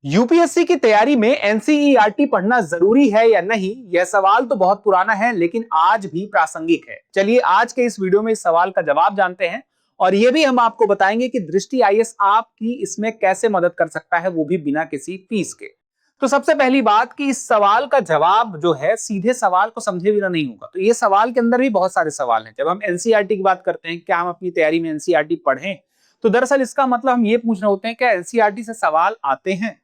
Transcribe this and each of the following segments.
UPSC की तैयारी में एनसीईआरटी पढ़ना जरूरी है या नहीं, यह सवाल तो बहुत पुराना है लेकिन आज भी प्रासंगिक है। चलिए आज के इस वीडियो में इस सवाल का जवाब जानते हैं और यह भी हम आपको बताएंगे कि दृष्टि आईएएस आपकी इसमें कैसे मदद कर सकता है, वो भी बिना किसी फीस के। तो सबसे पहली बात कि इस सवाल का जवाब जो है सीधे सवाल को समझे बिना नहीं होगा। तो ये सवाल के अंदर भी बहुत सारे सवाल हैं। जब हम एनसीईआरटी की बात करते हैं, क्या हम अपनी तैयारी में एनसीईआरटी पढ़ें, तो दरअसल इसका मतलब हम ये पूछ रहे होते हैं क्या एनसीईआरटी से सवाल आते हैं।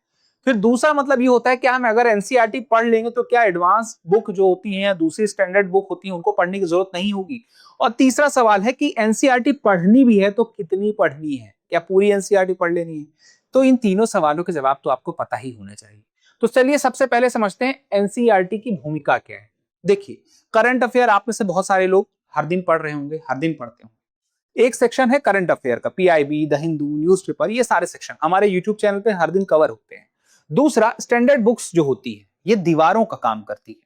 फिर दूसरा मतलब ये होता है कि हम अगर एनसीईआरटी पढ़ लेंगे तो क्या एडवांस बुक जो होती हैं या दूसरी स्टैंडर्ड बुक होती है उनको पढ़ने की जरूरत नहीं होगी। और तीसरा सवाल है कि एनसीईआरटी पढ़नी भी है तो कितनी पढ़नी है, क्या पूरी एनसीईआरटी पढ़ लेनी है। तो इन तीनों सवालों के जवाब तो आपको पता ही होने चाहिए। तो चलिए सबसे पहले समझते हैं एनसीईआरटी की भूमिका क्या है। देखिए, करंट अफेयर आप में से बहुत सारे लोग हर दिन पढ़ रहे होंगे, हर दिन पढ़ते होंगे। एक सेक्शन है करंट अफेयर का, पीआईबी, द हिंदू, न्यूज़पेपर, ये सारे सेक्शन हमारे यूट्यूब चैनल पे हर दिन कवर होते हैं। दूसरा, स्टैंडर्ड बुक्स जो होती है ये दीवारों का काम करती है।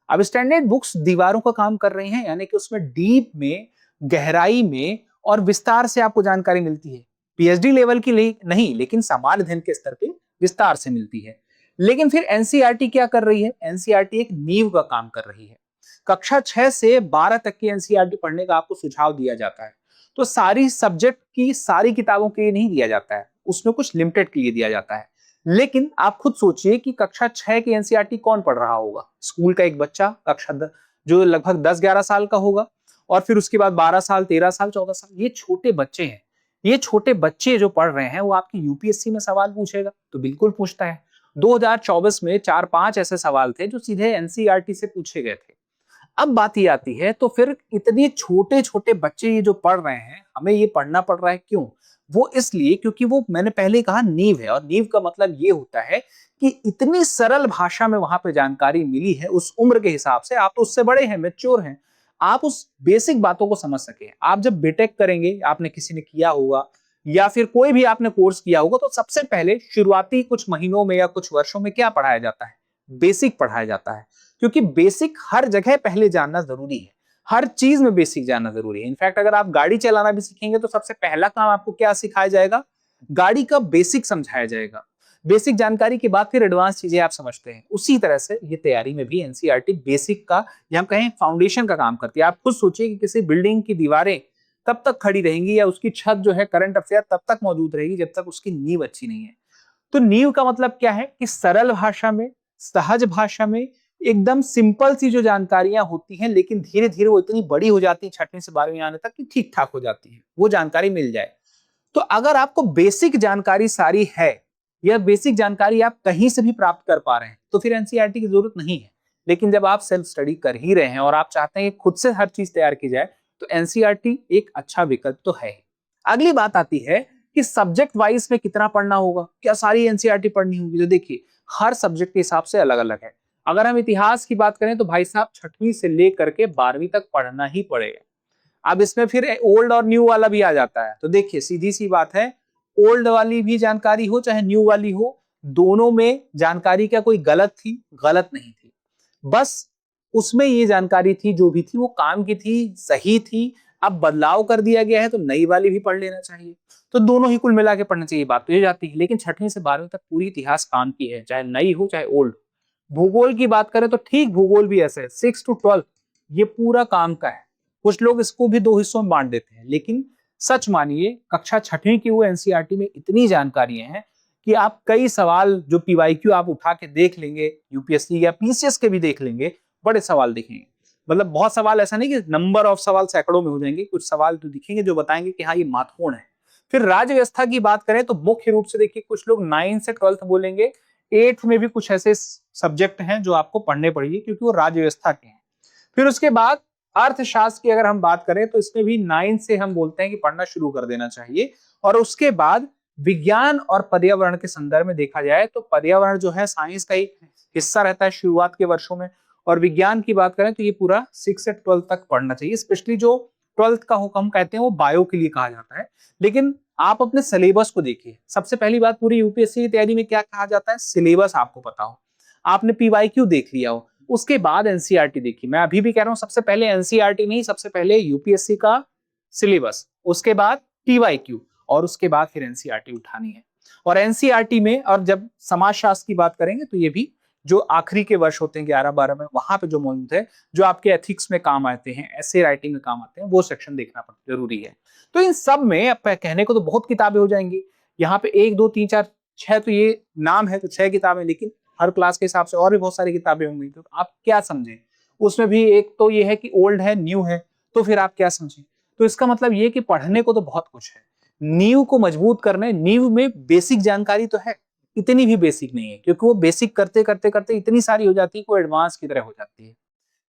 अब स्टैंडर्ड बुक्स दीवारों का काम कर रही हैं, यानी कि उसमें डीप में, गहराई में और विस्तार से आपको जानकारी मिलती है। पीएचडी लेवल की नहीं, लेकिन सामान्य अध्ययन के स्तर पे विस्तार से मिलती है। लेकिन फिर एनसीईआरटी क्या कर रही है? एनसीईआरटी एक नींव का काम कर रही है। कक्षा 6 से 12 तक की एनसीईआरटी पढ़ने का आपको सुझाव दिया जाता है। तो सारी सब्जेक्ट की सारी किताबों के लिए नहीं दिया जाता है, उसमें कुछ लिमिटेड के लिए दिया जाता है। लेकिन आप खुद सोचिए कि कक्षा 6 की एनसीईआरटी कौन पढ़ रहा होगा? स्कूल का एक बच्चा, जो लगभग 10-11 साल का होगा, और फिर उसके बाद 12 साल, 13 साल, 14 साल, ये छोटे बच्चे हैं। ये छोटे बच्चे जो पढ़ रहे हैं वो आपकी यूपीएससी में सवाल पूछेगा? तो बिल्कुल पूछता है। 2024 में 4-5 ऐसे सवाल थे जो सीधे एनसीईआरटी से पूछे गए थे। अब बात ये आती है, तो फिर इतने छोटे छोटे बच्चे ये जो पढ़ रहे हैं, हमें ये पढ़ना पड़ रहा है क्यों? वो इसलिए क्योंकि वो, मैंने पहले कहा, नींव है। और नींव का मतलब ये होता है कि इतनी सरल भाषा में वहां पे जानकारी मिली है उस उम्र के हिसाब से। आप तो उससे बड़े हैं, मैच्योर हैं, आप उस बेसिक बातों को समझ सके। आप जब बीटेक करेंगे, आपने किसी ने किया होगा या फिर कोई भी आपने कोर्स किया होगा, तो सबसे पहले शुरुआती कुछ महीनों में या कुछ वर्षों में क्या पढ़ाया जाता है? बेसिक पढ़ाया जाता है। क्योंकि बेसिक हर जगह पहले जानना जरूरी है, हर चीज में बेसिक जानना जरूरी है। इनफैक्ट अगर आप गाड़ी चलाना भी सीखेंगे तो सबसे पहला काम आपको क्या सिखाया जाएगा? गाड़ी का बेसिक समझाया जाएगा। बेसिक जानकारी के बाद फिर एडवांस चीजें आप समझते हैं। उसी तरह से ये तैयारी में भी एनसीईआरटी बेसिक का, या हम कहें फाउंडेशन का काम करती है। आप खुद सोचिए कि किसी बिल्डिंग की दीवारें तब तक खड़ी रहेंगी या उसकी छत जो है करंट अफेयर तब तक मौजूद रहेगी जब तक उसकी नींव अच्छी नहीं है। तो नींव का मतलब क्या है कि सरल भाषा में, सहज भाषा में, एकदम सिंपल सी जो जानकारियां होती हैं, लेकिन धीरे धीरे वो इतनी बड़ी हो जाती है 6वीं से 12वीं आने तक कि ठीक ठाक हो जाती है, वो जानकारी मिल जाए। तो अगर आपको बेसिक जानकारी सारी है, या बेसिक जानकारी आप कहीं से भी प्राप्त कर पा रहे हैं, तो फिर एनसीईआरटी की जरूरत नहीं है। लेकिन जब आप सेल्फ स्टडी कर ही रहे हैं और आप चाहते हैं कि खुद से हर चीज तैयार की जाए, तो एनसीईआरटी एक अच्छा विकल्प तो है। अगली बात आती है कि सब्जेक्ट वाइज में कितना पढ़ना होगा, क्या सारी एनसीईआरटी पढ़नी होगी? तो देखिए, हर सब्जेक्ट के हिसाब से अलग अलग है। अगर हम इतिहास की बात करें तो भाई साहब 6वीं से लेकर के 12वीं तक पढ़ना ही पड़ेगा। अब इसमें फिर ओल्ड और न्यू वाला भी आ जाता है। तो देखिए, सीधी सी बात है, ओल्ड वाली भी जानकारी हो चाहे न्यू वाली हो, दोनों में जानकारी क्या कोई गलत थी? गलत नहीं थी। बस उसमें ये जानकारी थी, जो भी थी वो काम की थी, सही थी। अब बदलाव कर दिया गया है तो नई वाली भी पढ़ लेना चाहिए। तो दोनों ही कुल मिला के पढ़ना चाहिए, बात तो ये जाती है। लेकिन 6वीं से 12वीं तक पूरी इतिहास काम की है, चाहे नई हो चाहे ओल्ड। भूगोल की बात करें तो ठीक, भूगोल भी ऐसे है, 6 to 12 ये पूरा काम का है। कुछ लोग इसको भी 2 हिस्सों में बांट देते हैं, लेकिन सच मानिए कक्षा 6वीं की वो एनसीईआरटी में इतनी जानकारियां हैं कि आप कई सवाल जो पीवाईक्यू आप उठा के देख लेंगे, यूपीएससी या पीसीएस के भी देख लेंगे, बड़े सवाल दिखेंगे। मतलब बहुत सवाल, ऐसा नहीं कि नंबर ऑफ सवाल सैकड़ों में हो जाएंगे, कुछ सवाल तो दिखेंगे जो बताएंगे कि हाँ ये महत्वपूर्ण है। फिर राज्य व्यवस्था की बात करें तो मुख्य रूप से देखिए, कुछ लोग 9 से 12 बोलेंगे, 8 में भी कुछ ऐसे सब्जेक्ट हैं जो आपको पढ़ने पड़ेंगे क्योंकि वो राज्य व्यवस्था के हैं। फिर उसके बाद अर्थशास्त्र की अगर हम बात करें तो इसमें भी 9 से हम बोलते हैं कि पढ़ना शुरू कर देना चाहिए। और उसके बाद विज्ञान और पर्यावरण के संदर्भ में देखा जाए तो पर्यावरण जो है साइंस का एक हिस्सा रहता है शुरुआत के वर्षों में। और विज्ञान की बात करें तो ये पूरा 6 से 12 तक पढ़ना चाहिए। स्पेशली जो 12th का हम कहते हैं वो बायो के लिए कहा जाता है। लेकिन आप अपने सिलेबस को देखिए। सबसे पहली बात, पूरी यूपीएससी की तैयारी में क्या कहा जाता है? सिलेबस आपको पता हो, आपने पीवाईक्यू देख लिया हो, उसके बाद एनसीईआरटी देखी। मैं अभी भी कह रहा हूं, सबसे पहले एनसीईआरटी नहीं, सबसे पहले यूपीएससी का सिलेबस, उसके बाद पीवाईक्यू, और उसके बाद फिर एनसीईआरटी उठानी है। और एनसीईआरटी में, और जब समाजशास्त्र की बात करेंगे तो ये भी जो आखिरी के वर्ष होते हैं 11-12 में, वहां पे जो मौजूद है, जो आपके एथिक्स में काम आते हैं, ऐसे राइटिंग में काम आते हैं, वो सेक्शन देखना जरूरी है। तो इन सब में अब कहने को तो बहुत किताबें हो जाएंगी, यहाँ पे 1 2 3 4 6 तो ये नाम है तो 6 किताबें, लेकिन हर क्लास के हिसाब से और भी बहुत सारी किताबें होंगी, तो आप क्या समझें उसमें भी। एक तो ये है कि ओल्ड है, न्यू है, तो फिर आप क्या समझें। तो इसका मतलब ये कि पढ़ने को तो बहुत कुछ है, नींव को मजबूत करने, नींव में बेसिक जानकारी तो है, इतनी भी बेसिक नहीं है, क्योंकि वो बेसिक करते करते करते इतनी सारी हो जाती है कि वो एडवांस की तरह हो जाती है।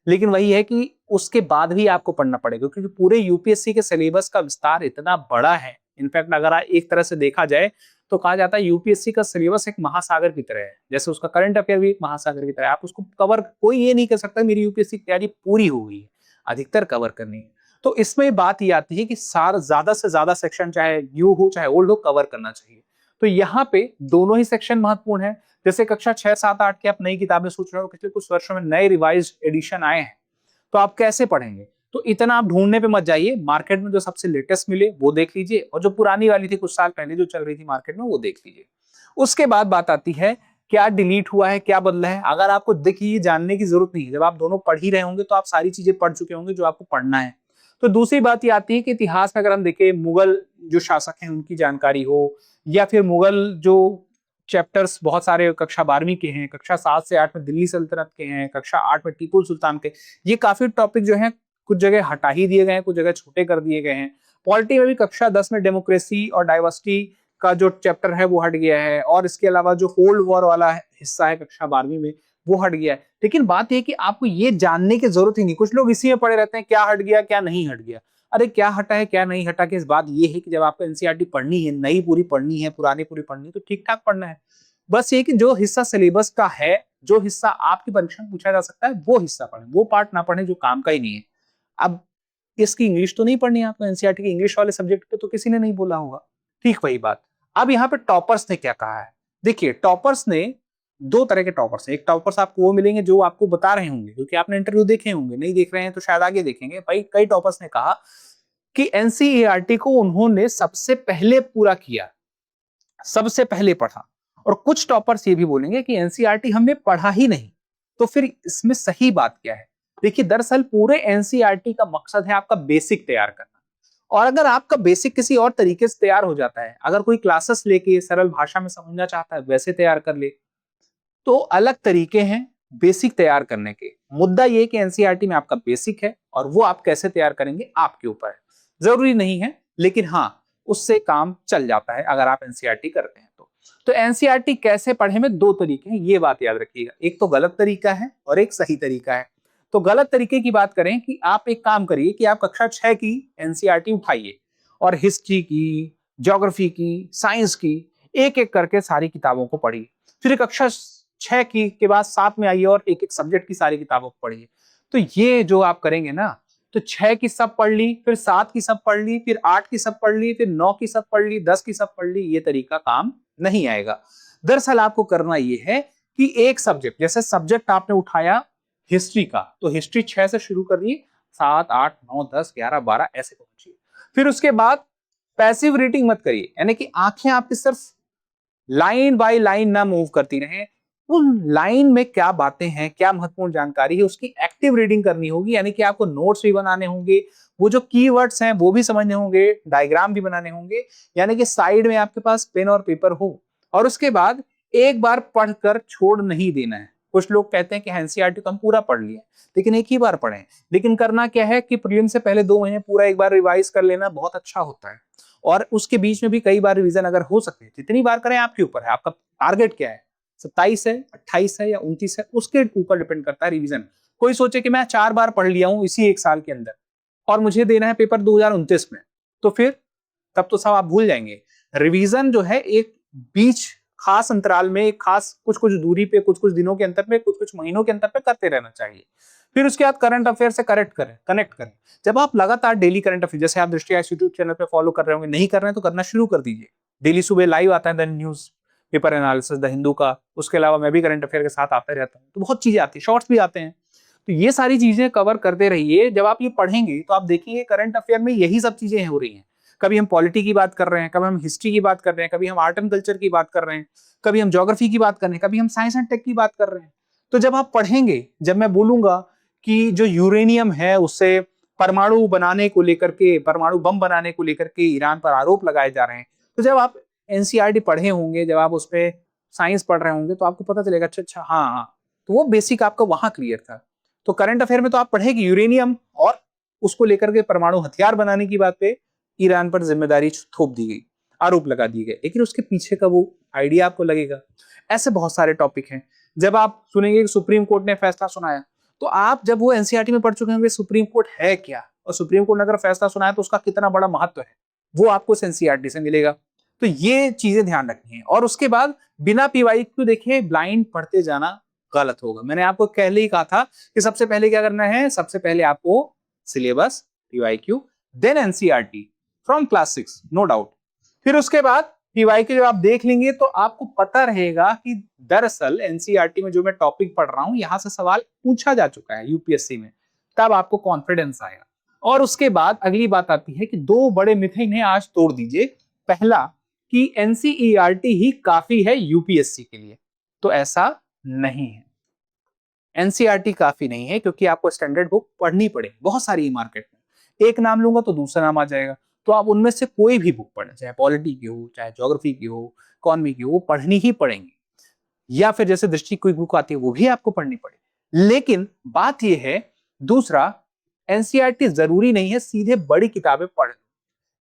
लेकिन वही है कि उसके बाद भी आपको पढ़ना पड़ेगा, क्योंकि पूरे यूपीएससी के सिलेबस का विस्तार इतना बड़ा है। इनफैक्ट अगर एक तरह से देखा जाए तो कहा जाता है यूपीएससी का सिलेबस एक महासागर की तरह है, जैसे उसका करंट अफेयर भी एक महासागर की तरह है। आप उसको कवर, कोई ये नहीं कह सकता मेरी यूपीएससी की तैयारी पूरी हो गई है, अधिकतर कवर करनी है। तो इसमें बात ये आती है कि ज्यादा से ज्यादा सेक्शन, चाहे न्यू हो चाहे ओल्ड हो, कवर करना चाहिए। तो यहाँ पे दोनों ही सेक्शन महत्वपूर्ण है। जैसे कक्षा 6, 7, 8 की आप नई किताबें सोच रहे हो, पिछले कुछ वर्षों में नए रिवाइज एडिशन आए हैं, तो आप कैसे पढ़ेंगे। तो इतना आप ढूंढने पे मत जाइए, मार्केट में जो सबसे लेटेस्ट मिले वो देख लीजिए, और जो पुरानी वाली थी कुछ साल पहले जो चल रही थी मार्केट में, वो देख लीजिए। उसके बाद बात आती है क्या डिलीट हुआ है, क्या बदला है। अगर आपको देखिए जानने की जरूरत नहीं है, जब आप दोनों पढ़ ही रहे होंगे तो आप सारी चीजें पढ़ चुके होंगे जो आपको पढ़ना है। तो दूसरी बात ये आती है कि इतिहास में अगर हम देखें, मुगल जो शासक हैं उनकी जानकारी हो, या फिर मुगल जो चैप्टर्स बहुत सारे कक्षा 12वीं के हैं, कक्षा 7 से 8 में दिल्ली सल्तनत के हैं, कक्षा 8 में टीपू सुल्तान के, ये काफी टॉपिक जो हैं कुछ जगह हटा ही दिए गए हैं, कुछ जगह छोटे कर दिए गए हैं। पॉलिटी में भी कक्षा 10 में डेमोक्रेसी और डाइवर्सिटी का जो चैप्टर है वो हट गया है, और इसके अलावा जो कोल्ड वॉर वाला हिस्सा है कक्षा 12वीं में वो हट गया है। लेकिन बात यह कि आपको ये जानने की जरूरत ही नहीं, कुछ लोग इसी में पड़े रहते हैं क्या हट गया क्या नहीं हट गया। अरे क्या हटा है क्या नहीं हटा, के इस बात ये है कि जब आपको एनसीईआरटी पढ़नी है, नई पूरी पढ़नी है, पुरानी पूरी पढ़नी है, तो ठीक ठाक पढ़ना है। बस ये कि जो हिस्सा सिलेबस का है, जो हिस्सा आपकी परीक्षा में पूछा जा सकता है, वो हिस्सा पढ़ें, वो पार्ट ना पढ़ें जो काम का ही नहीं है। अब इसकी इंग्लिश तो नहीं पढ़नी है आपको, एनसीईआरटी की इंग्लिश वाले सब्जेक्ट पे तो किसी ने नहीं बोला होगा, ठीक वही बात। अब यहाँ पे टॉपर्स ने क्या कहा है, देखिए टॉपर्स ने, दो तरह के टॉपर्स हैं। एक टॉपर्स आपको वो मिलेंगे जो आपको बता रहे होंगे, क्योंकि आपने इंटरव्यू देखे होंगे, नहीं देख रहे हैं तो शायद आगे देखेंगे। भाई कई टॉपर्स ने कहा कि एनसीईआरटी को उन्होंने सबसे पहले पूरा किया, सबसे पहले पढ़ा। और कुछ टॉपर्स ये भी बोलेंगे कि एनसीईआरटी हमने पढ़ा ही नहीं। तो फिर इसमें सही बात क्या है? देखिए दरअसल पूरे एनसीईआरटी का मकसद है आपका बेसिक तैयार करना, और अगर आपका बेसिक किसी और तरीके से तैयार हो जाता है, अगर कोई क्लासेस लेके सरल भाषा में समझना चाहता है वैसे तैयार कर ले, तो अलग तरीके हैं बेसिक तैयार करने के। मुद्दा ये कि एनसीईआरटी में आपका बेसिक है, और वो आप कैसे तैयार करेंगे आपके ऊपर है, जरूरी नहीं है, लेकिन हाँ उससे काम चल जाता है अगर आप एनसीईआरटी करते हैं तो एनसीईआरटी कैसे पढ़े में दो तरीके हैं, ये बात याद रखिएगा। एक तो गलत तरीका है और एक सही तरीका है। तो गलत तरीके की बात करें कि आप एक काम करिए कि आप कक्षा 6 की एनसीईआरटी उठाइए और हिस्ट्री की, ज्योग्राफी की, साइंस की, एक एक करके सारी किताबों को पढ़िए। फिर कक्षा 6 की के बाद 7 में आइए और एक एक सब्जेक्ट की सारी किताबों को पढ़िए। तो ये जो आप करेंगे ना, तो 6 की सब पढ़ ली, फिर 7 की सब पढ़ ली, फिर 8 की सब पढ़ ली, फिर 9 की सब पढ़ ली, 10 की सब पढ़ ली, ये तरीका काम नहीं आएगा। दरअसल आपको करना ये है कि एक सब्जेक्ट, जैसे सब्जेक्ट आपने उठाया हिस्ट्री का, तो हिस्ट्री 6 से शुरू करिए, 7, 8, 9, 10, 11, 12 ऐसे पहुंचिए। फिर उसके बाद पैसिव रीडिंग मत करिए, यानी कि आंखें आपकी सिर्फ लाइन बाय लाइन ना मूव करती रहें, उन लाइन में क्या बातें हैं, क्या महत्वपूर्ण जानकारी है, उसकी एक्टिव रीडिंग करनी होगी। यानी कि आपको नोट्स भी बनाने होंगे, वो जो कीवर्ड्स हैं वो भी समझने होंगे, डायग्राम भी बनाने होंगे, यानी कि साइड में आपके पास पेन और पेपर हो। और उसके बाद एक बार पढ़कर छोड़ नहीं देना है। कुछ लोग कहते हैं कि एनसीईआरटी को हम पूरा पढ़ लिया, लेकिन एक ही बार पढ़ें। लेकिन करना क्या है कि प्रीलिम से पहले 2 महीने पूरा एक बार रिवाइज कर लेना बहुत अच्छा होता है, और उसके बीच में भी कई बार रिवीजन अगर हो सके, जितनी बार करें आपके ऊपर है। आपका टारगेट क्या है, 27 है, 28 है या 29 है, उसके ऊपर डिपेंड करता है रिवीजन। कोई सोचे कि मैं 4 बार पढ़ लिया हूं इसी एक साल के अंदर और मुझे देना है पेपर 2029 में, तो फिर तब तो सब आप भूल जाएंगे। रिवीजन जो है एक बीच खास अंतराल में, एक खास कुछ कुछ दूरी पे, कुछ कुछ दिनों के अंतर पे, कुछ कुछ महीनों के अंतर पे करते रहना चाहिए। फिर उसके बाद करंट अफेयर से कनेक्ट करें। जब आप लगातार डेली करंट अफेयर, जैसे आप दृष्टि यूट्यूब चैनल पे फॉलो कर रहे होंगे, नहीं कर रहे हैं तो करना शुरू कर दीजिए। डेली सुबह लाइव आता है the news paper analysis the Hindu का, उसके अलावा मैं भी करंट अफेयर के साथ आता रहता हूँ, तो बहुत चीजें आती है, शॉर्ट्स भी आते हैं। तो ये सारी चीजें कवर करते रहिए। जब आप ये पढ़ेंगे तो आप देखिए करंट अफेयर में यही सब चीजें हो रही हैं। कभी हम पॉलिटी की बात कर रहे हैं, कभी हम हिस्ट्री की बात कर रहे हैं, कभी हम आर्ट एंड कल्चर की बात कर रहे हैं, कभी हम ज्योग्राफी की बात कर रहे हैं, कभी हम साइंस एंड टेक की बात कर रहे हैं। तो जब आप पढ़ेंगे, जब मैं बोलूंगा कि जो यूरेनियम है उससे परमाणु बनाने को लेकर के, परमाणु बम बनाने को लेकर के ईरान पर आरोप लगाए जा रहे हैं, तो जब आप एनसीईआरटी पढ़े होंगे, जब आप उस पर साइंस पढ़ रहे होंगे, तो आपको पता चलेगा अच्छा हाँ हाँ, तो वो बेसिक आपका वहां क्लियर था। तो करंट अफेयर में तो आप पढ़े कि यूरेनियम और उसको लेकर के परमाणु हथियार बनाने की बात पे ईरान पर जिम्मेदारी थोप दी गई, आरोप लगा दिए गए, लेकिन उसके पीछे का वो आइडिया आपको लगेगा। ऐसे बहुत सारे टॉपिक हैं। जब आप सुनेंगे कि सुप्रीम कोर्ट ने फैसला सुनाया, तो आप जब वो एनसीईआरटी में पढ़ चुके होंगे सुप्रीम कोर्ट है क्या, और सुप्रीम कोर्ट ने अगर फैसला सुनाया तो उसका कितना बड़ा महत्व है, वो आपको एनसीईआरटी से मिलेगा। तो ये चीजें ध्यान रखनी है। और उसके बाद बिना पीवाईक्यू देखे ब्लाइंड पढ़ते जाना गलत होगा। मैंने आपको पहले ही कहा था कि सबसे पहले क्या करना है, सबसे पहले आपको syllabus, PYQ, then NCERT from class 6, no doubt. फिर उसके बाद पीवाईक्यू जब आप देख लेंगे तो आपको पता रहेगा कि दरअसल एनसीईआरटी में जो मैं टॉपिक पढ़ रहा हूं यहां से सवाल पूछा जा चुका है यूपीएससी में, तब आपको कॉन्फिडेंस आएगा। और उसके बाद अगली बात आती है कि दो बड़े मिथ इन्हें आज तोड़ दीजिए। पहला कि एनसीईआरटी ही काफी है यूपीएससी के लिए, तो ऐसा नहीं है। एनसीईआरटी काफी नहीं है, क्योंकि आपको स्टैंडर्ड बुक पढ़नी पड़ेगी, बहुत सारी मार्केट में। एक नाम लूंगा तो दूसरा नाम आ जाएगा, तो आप उनमें से कोई भी बुक पढ़ें, चाहे पॉलिटी की हो, चाहे ज्योग्राफी की हो, इकोनॉमी की हो, वो पढ़नी ही पड़ेंगी। या फिर जैसे दृष्टि कोई बुक आती है वो भी आपको पढ़नी पड़े। लेकिन बात यह है, दूसरा, एनसीईआरटी जरूरी नहीं है सीधे बड़ी किताबें पढ़ लो,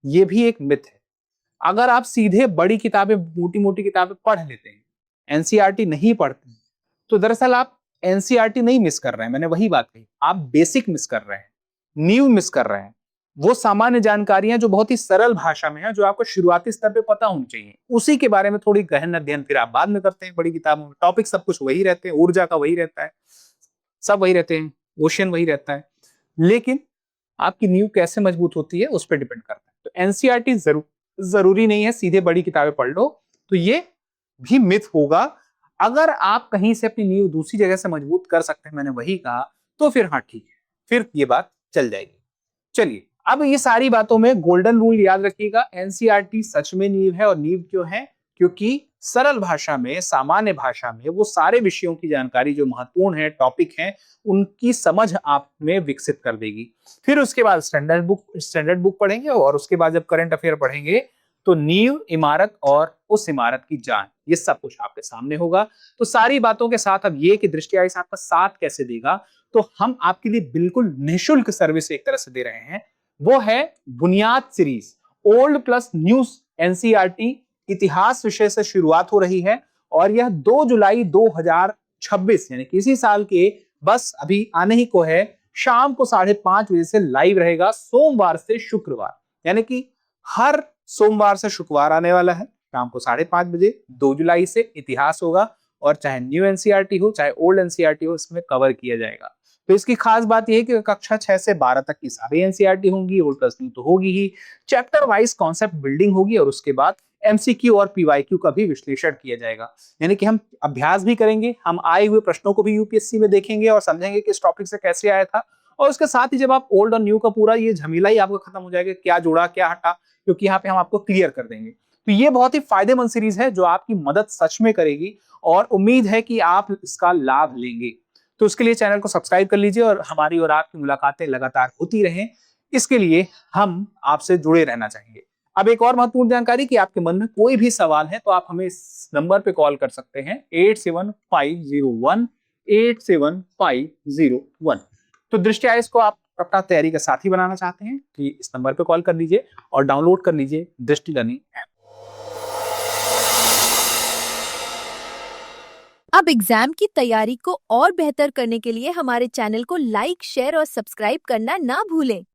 ये भी एक मिथ है। अगर आप सीधे बड़ी किताबें, मोटी मोटी किताबें पढ़ लेते हैं, एनसीईआरटी नहीं पढ़ते, तो दरअसल आप एनसीईआरटी नहीं मिस कर रहे हैं। मैंने वही बात कही, आप बेसिक मिस कर रहे हैं, न्यू मिस कर रहे हैं। वो सामान्य जानकारियां जो बहुत ही सरल भाषा में है, जो आपको शुरुआती स्तर पे पता होनी चाहिए, उसी के बारे में थोड़ी गहन अध्ययन फिर आप बाद में करते हैं बड़ी किताबों में। टॉपिक सब कुछ वही रहते हैं, ऊर्जा का वही रहता है, सब वही रहते हैं, ओशन वही रहता है, लेकिन आपकी नींव कैसे मजबूत होती है उस पर डिपेंड करता है। तो एनसीईआरटी जरूरी नहीं है सीधे बड़ी किताबें पढ़ लो, तो ये भी मिथ होगा। अगर आप कहीं से अपनी नींव दूसरी जगह से मजबूत कर सकते हैं, मैंने वही कहा, तो फिर हाँ ठीक है, फिर ये बात चल जाएगी। चलिए, अब ये सारी बातों में गोल्डन रूल याद रखिएगा, एनसीईआरटी सच में नींव है। और नींव क्यों है? क्योंकि सरल भाषा में, सामान्य भाषा में वो सारे विषयों की जानकारी जो महत्वपूर्ण है, टॉपिक है, उनकी समझ आप में विकसित कर देगी। फिर उसके बाद स्टैंडर्ड बुक पढ़ेंगे, और उसके बाद जब करंट अफेयर पढ़ेंगे तो नींव, इमारत और उस इमारत की जान, ये सब कुछ आपके सामने होगा। तो सारी बातों के साथ अब ये कि दृष्टि आईएएस आपका साथ कैसे देगा, तो हम आपके लिए बिल्कुल निःशुल्क सर्विस एक तरह से दे रहे हैं। वो है बुनियाद series, old plus new NCERT इतिहास विषय से शुरुआत हो रही है, और यह 2 जुलाई 2026 यानी किसी साल के बस अभी आने ही को है, शाम को 5:30 बजे से लाइव रहेगा, सोमवार से शुक्रवार, यानी कि हर सोमवार से शुक्रवार आने वाला है शाम को 5:30 बजे। 2 जुलाई से इतिहास होगा, और चाहे न्यू एनसीईआरटी हो चाहे ओल्ड एनसीईआरटी हो, इसमें कवर किया जाएगा। तो इसकी खास बात यह है कि कक्षा 6 से 12 तक की सारी एनसीईआरटी होंगी, ओल्ड प्लस न्यू तो होगी ही, चैप्टर वाइज कॉन्सेप्ट बिल्डिंग होगी, और उसके बाद एमसीक्यू और पीवाईक्यू का भी विश्लेषण किया जाएगा। यानी कि हम अभ्यास भी करेंगे, हम आए हुए प्रश्नों को भी यूपीएससी में देखेंगे और समझेंगे कि इस टॉपिक से कैसे आया था। और उसके साथ ही जब आप ओल्ड और न्यू का पूरा ये झमेला ही आपका खत्म हो जाएगा, क्या जोड़ा क्या हटा, क्योंकि यहाँ पे हम आपको क्लियर कर देंगे। तो ये बहुत ही फायदेमंद सीरीज है जो आपकी मदद सच में करेगी, और उम्मीद है कि आप इसका लाभ लेंगे। तो उसके लिए चैनल को सब्सक्राइब कर लीजिए, और हमारी और आपकी मुलाकातें लगातार होती रहें, इसके लिए हम आपसे जुड़े रहना चाहेंगे। अब एक और महत्वपूर्ण जानकारी कि आपके मन में कोई भी सवाल है तो आप हमें इस नंबर पे कॉल कर सकते हैं, 8750187501। तो दृष्टि आईएएस को आप अपना तैयारी का साथी बनाना चाहते हैं कि इस नंबर पे कॉल कर लीजिए और डाउनलोड कर लीजिए दृष्टि लर्निंग ऐप। अब एग्जाम की तैयारी को और बेहतर करने के लिए हमारे चैनल को लाइक, शेयर और सब्सक्राइब करना ना भूलें।